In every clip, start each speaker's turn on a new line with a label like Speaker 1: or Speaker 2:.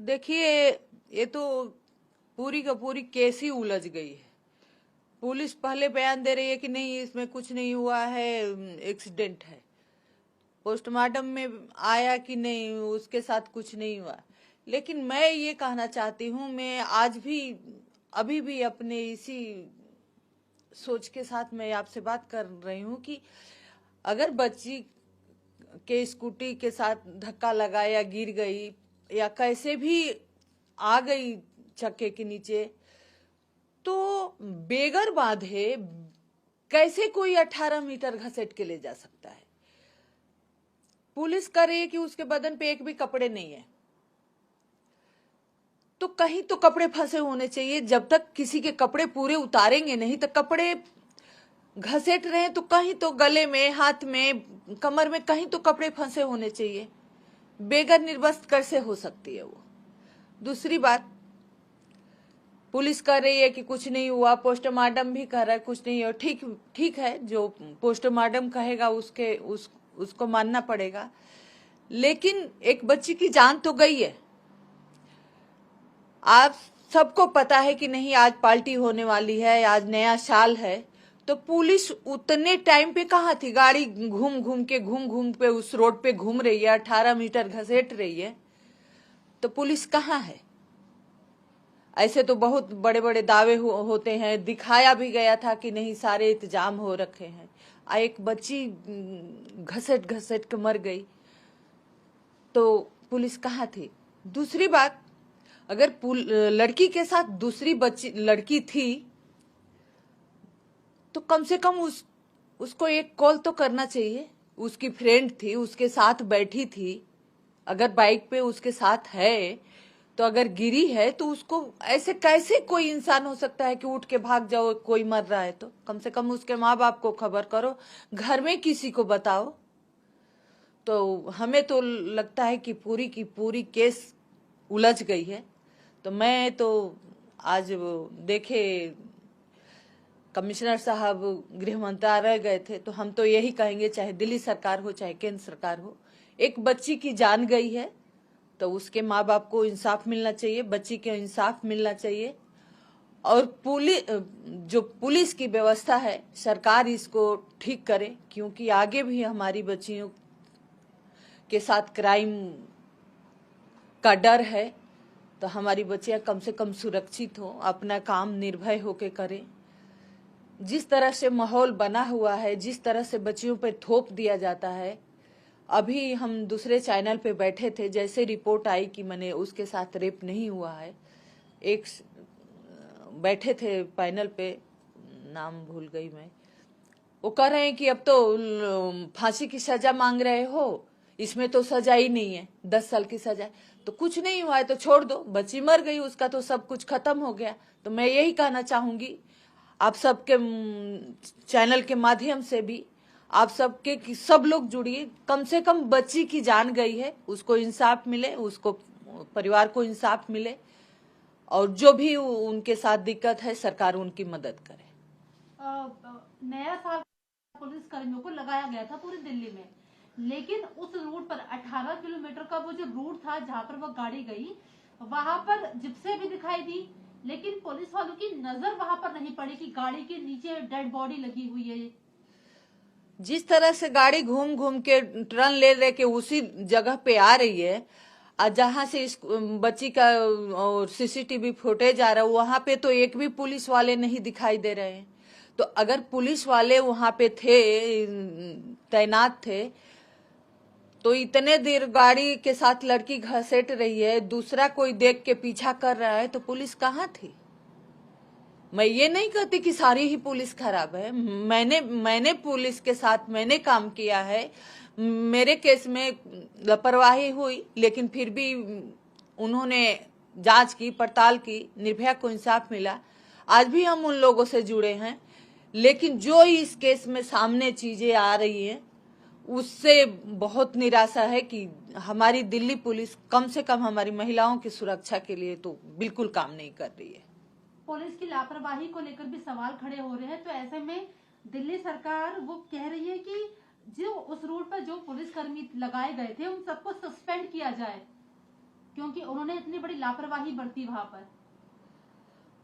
Speaker 1: देखिए, ये तो पूरी का पूरी केस ही उलझ गई है। पुलिस पहले बयान दे रही है कि नहीं, इसमें कुछ नहीं हुआ है, एक्सीडेंट है। पोस्टमार्टम में आया कि नहीं, उसके साथ कुछ नहीं हुआ। लेकिन मैं ये कहना चाहती हूँ, मैं आज भी अभी भी अपने इसी सोच के साथ मैं आपसे बात कर रही हूँ कि अगर बच्ची के स्कूटी के साथ धक्का लगा या गिर गई या कैसे भी आ गई चक्के के नीचे, तो बेगर बांधे कैसे कोई 18 मीटर घसीट के ले जा सकता है? पुलिस कह रही है कि उसके बदन पे एक भी कपड़े नहीं है, तो कहीं तो कपड़े फंसे होने चाहिए। जब तक किसी के कपड़े पूरे उतारेंगे नहीं, तो कपड़े घसेट रहे हैं तो कहीं तो गले में, हाथ में, कमर में कहीं तो कपड़े फंसे होने चाहिए। बेगर निर्वस्त्र कैसे हो सकती है वो? दूसरी बात, पुलिस कह रही है कि कुछ नहीं हुआ, पोस्टमार्टम भी कह रहा है कुछ नहीं हुआ। ठीक ठीक है, जो पोस्टमार्टम कहेगा उसको मानना पड़ेगा। लेकिन एक बच्ची की जान तो गई है। आप सबको पता है कि नहीं, आज पार्टी होने वाली है, आज नया साल है, तो पुलिस उतने टाइम पे कहाँ थी? गाड़ी घूम घूम पे उस रोड पे घूम रही है, 18 मीटर घसेट रही है, तो पुलिस कहाँ है? ऐसे तो बहुत बड़े बड़े दावे होते हैं, दिखाया भी गया था कि नहीं, सारे इंतजाम हो रखे हैं। एक बच्ची घसट घसट के मर गई, तो पुलिस कहाँ थी? दूसरी बात, अगर लड़की के साथ दूसरी बच्ची लड़की थी, तो कम से कम उसको एक कॉल तो करना चाहिए। उसकी फ्रेंड थी, उसके साथ बैठी थी, अगर बाइक पे उसके साथ है, तो अगर गिरी है तो उसको ऐसे कैसे कोई इंसान हो सकता है कि उठ के भाग जाओ? कोई मर रहा है तो कम से कम उसके माँ बाप को खबर करो, घर में किसी को बताओ। तो हमें तो लगता है कि पूरी की पूरी केस उलझ गई है। तो मैं तो आज देखे कमिश्नर साहब गृह मंत्रालय गए थे, तो हम तो यही कहेंगे, चाहे दिल्ली सरकार हो चाहे केंद्र सरकार हो, एक बच्ची की जान गई है तो उसके माँ बाप को इंसाफ मिलना चाहिए, बच्ची को इंसाफ मिलना चाहिए। और जो पुलिस की व्यवस्था है, सरकार इसको ठीक करे, क्योंकि आगे भी हमारी बच्चियों के साथ क्राइम का डर है। तो हमारी बच्चियां कम से कम सुरक्षित हो, अपना काम निर्भय होकर करें। जिस तरह से माहौल बना हुआ है, जिस तरह से बच्चियों पर थोप दिया जाता है, अभी हम दूसरे चैनल पे बैठे थे, जैसे रिपोर्ट आई कि मैंने उसके साथ रेप नहीं हुआ है, एक बैठे थे पैनल पे, नाम भूल गई मैं, वो कह रहे हैं कि अब तो फांसी की सजा मांग रहे हो, इसमें तो सजा ही नहीं है, 10 साल की सजा। तो कुछ नहीं हुआ है तो छोड़ दो, बच्ची मर गई, उसका तो सब कुछ खत्म हो गया। तो मैं यही कहना चाहूंगी आप सबके चैनल के माध्यम से भी, आप सबके कि सब लोग जुड़िए, कम से कम बच्ची की जान गई है, उसको इंसाफ मिले, उसको परिवार को इंसाफ मिले, और जो भी उनके साथ दिक्कत है सरकार उनकी मदद करे।
Speaker 2: नया साल पुलिस कर्मियों को लगाया गया था पूरी दिल्ली में, लेकिन उस रूट पर 18 किलोमीटर का वो जो रूट था जहां पर वो गाड़ी गई, वहां पर जिप्से भी दिखाई दी, लेकिन पुलिस वालों की नजर वहां पर नहीं पड़ी कि गाड़ी के नीचे डेड बॉडी लगी हुई है।
Speaker 1: जिस तरह से गाड़ी घूम घूम के टर्न ले लेके उसी जगह पे आ रही है, और जहां से इस बच्ची का सीसीटीवी फुटेज आ रहा है, वहां पे तो एक भी पुलिस वाले नहीं दिखाई दे रहे हैं। तो अगर पुलिस वाले वहां पे थे, तैनात थे, तो इतने देर गाड़ी के साथ लड़की घसीट रही है, दूसरा कोई देख के पीछा कर रहा है, तो पुलिस कहाँ थी? मैं ये नहीं कहती कि सारी ही पुलिस खराब है। मैंने पुलिस के साथ मैंने काम किया है, मेरे केस में लापरवाही हुई, लेकिन फिर भी उन्होंने जांच की, पड़ताल की, निर्भया को इंसाफ मिला। आज भी हम उन लोगों से जुड़े हैं, लेकिन जो इस केस में सामने चीजें आ रही हैं, उससे बहुत निराशा है कि हमारी दिल्ली पुलिस कम से कम हमारी महिलाओं की सुरक्षा के लिए तो बिल्कुल काम नहीं कर रही है।
Speaker 2: पुलिस की लापरवाही को लेकर भी सवाल खड़े हो रहे हैं। तो ऐसे में दिल्ली सरकार वो कह रही है कि जो उस रूट पर जो पुलिसकर्मी लगाए गए थे उन सबको सस्पेंड किया जाए। क्योंकि उन्होंने इतनी बड़ी लापरवाही बरती वहां पर।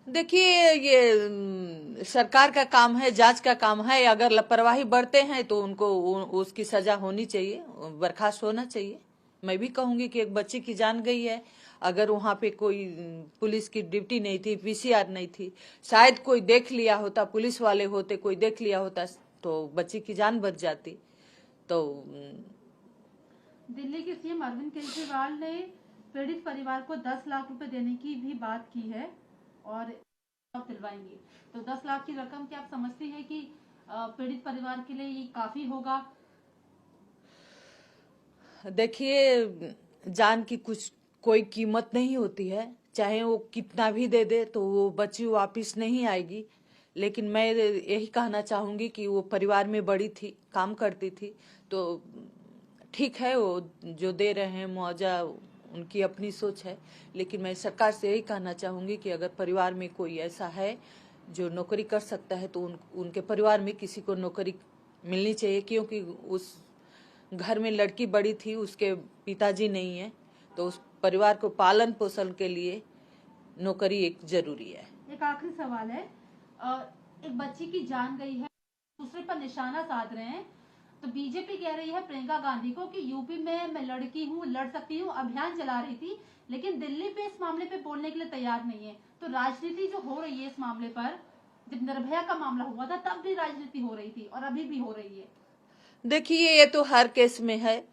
Speaker 1: देखिए, ये सरकार का काम है, जांच का काम है। अगर लापरवाही बरते हैं तो उनको उसकी सजा होनी चाहिए, बर्खास्त होना चाहिए। मैं भी कहूंगी कि एक बच्चे की जान गई है। अगर वहां पे कोई पुलिस की ड्यूटी नहीं थी, पीसीआर नहीं थी, शायद कोई देख लिया होता, पुलिस वाले होते, कोई देख लिया होता तो बच्ची की जान बच जाती। तो
Speaker 2: दिल्ली के सीएम अरविंद केजरीवाल ने पीड़ित परिवार को 10 लाख रुपए देने की भी बात की है और दिलवाएंगे। तो 10 लाख की रकम क्या आप समझती है कि पीड़ित परिवार के लिए ये काफी होगा?
Speaker 1: देखिए, जान की कुछ कोई कीमत नहीं होती है। चाहे वो कितना भी दे दे तो वो बच्ची वापस नहीं आएगी। लेकिन मैं यही कहना चाहूंगी कि वो परिवार में बड़ी थी, काम करती थी, तो ठीक है, वो जो दे रहे हैं मुआवजा, उनकी अपनी सोच है। लेकिन मैं सरकार से यही कहना चाहूंगी कि अगर परिवार में कोई ऐसा है जो नौकरी कर सकता है तो उनके परिवार में किसी को नौकरी मिलनी चाहिए, क्योंकि उस घर में लड़की बड़ी थी, उसके पिताजी नहीं है, तो उस परिवार को पालन पोषण के लिए नौकरी एक जरूरी है।
Speaker 2: एक आखिरी सवाल है, एक बच्ची की जान गई है, दूसरे पर निशाना साध रहे हैं, तो बीजेपी कह रही है प्रियंका गांधी को कि यूपी में मैं लड़की हूँ, लड़ सकती हूँ, अभियान चला रही थी, लेकिन दिल्ली पे इस मामले पे बोलने के लिए तैयार नहीं है। तो राजनीति जो हो रही है इस मामले पर, जब निर्भया का मामला हुआ था तब भी राजनीति हो रही थी और अभी भी हो रही है।
Speaker 1: देखिए, ये तो हर केस में है।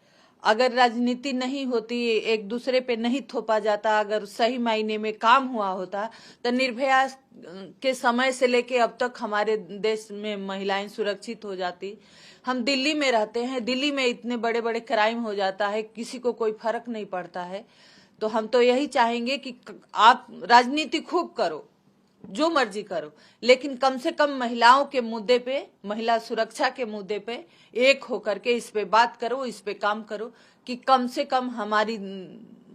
Speaker 1: अगर राजनीति नहीं होती, एक दूसरे पे नहीं थोपा जाता, अगर सही मायने में काम हुआ होता, तो निर्भया के समय से लेके अब तक हमारे देश में महिलाएं सुरक्षित हो जाती। हम दिल्ली में रहते हैं, दिल्ली में इतने बड़े बड़े क्राइम हो जाता है, किसी को कोई फर्क नहीं पड़ता है। तो हम तो यही चाहेंगे कि आप राजनीति खूब करो, जो मर्जी करो, लेकिन कम से कम महिलाओं के मुद्दे पे, महिला सुरक्षा के मुद्दे पे एक होकर के इस पे बात करो, इस पे काम करो कि कम से कम हमारी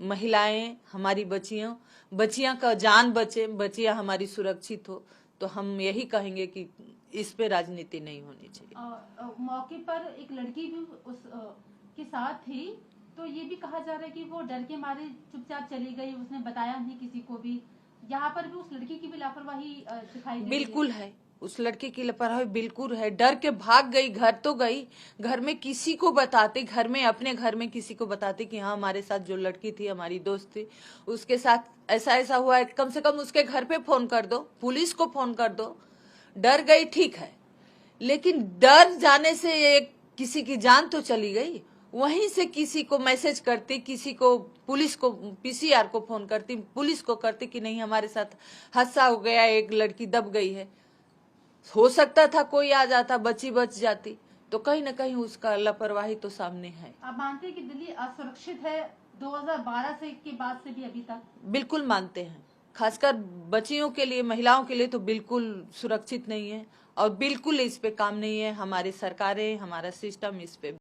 Speaker 1: महिलाएं, हमारी बच्चियां का जान बचे, बच्चियां हमारी सुरक्षित हो। तो हम यही कहेंगे कि इस पे राजनीति नहीं होनी चाहिए।
Speaker 2: मौके पर एक लड़की भी उस के साथ थी, तो ये भी कहा जा रहा है कि वो डर के मारे चुपचाप चली गई, उसने बताया नहीं किसी को भी। यहाँ पर भी उस लड़की की भी लापरवाही दिखाई दे
Speaker 1: बिल्कुल है, उस लड़की की लापरवाही बिल्कुल है। डर के भाग गई, घर तो गई, घर में किसी को बताते, घर में अपने घर में किसी को बताते कि हाँ, हमारे साथ जो लड़की थी, हमारी दोस्त थी, उसके साथ ऐसा ऐसा हुआ है। कम से कम उसके घर पे फोन कर दो, पुलिस को फोन कर दो। डर गई, ठीक है, लेकिन डर जाने से एक किसी की जान तो चली गई। वहीं से किसी को मैसेज करती, किसी को, पुलिस को, पीसीआर को फोन करती, पुलिस को करती कि नहीं, हमारे साथ हादसा हो गया, एक लड़की दब गई है। हो सकता था कोई आ जाता, बच्ची बच जाती। तो कहीं ना कहीं उसका लापरवाही तो सामने है।
Speaker 2: आप मानते हैं कि दिल्ली असुरक्षित है 2012 से के बाद से भी अभी तक?
Speaker 1: बिल्कुल मानते हैं, खासकर बच्चियों के लिए, महिलाओं के लिए तो बिल्कुल सुरक्षित नहीं है, और बिल्कुल इस पे काम नहीं है। हमारी सरकारें, हमारा सिस्टम इस पे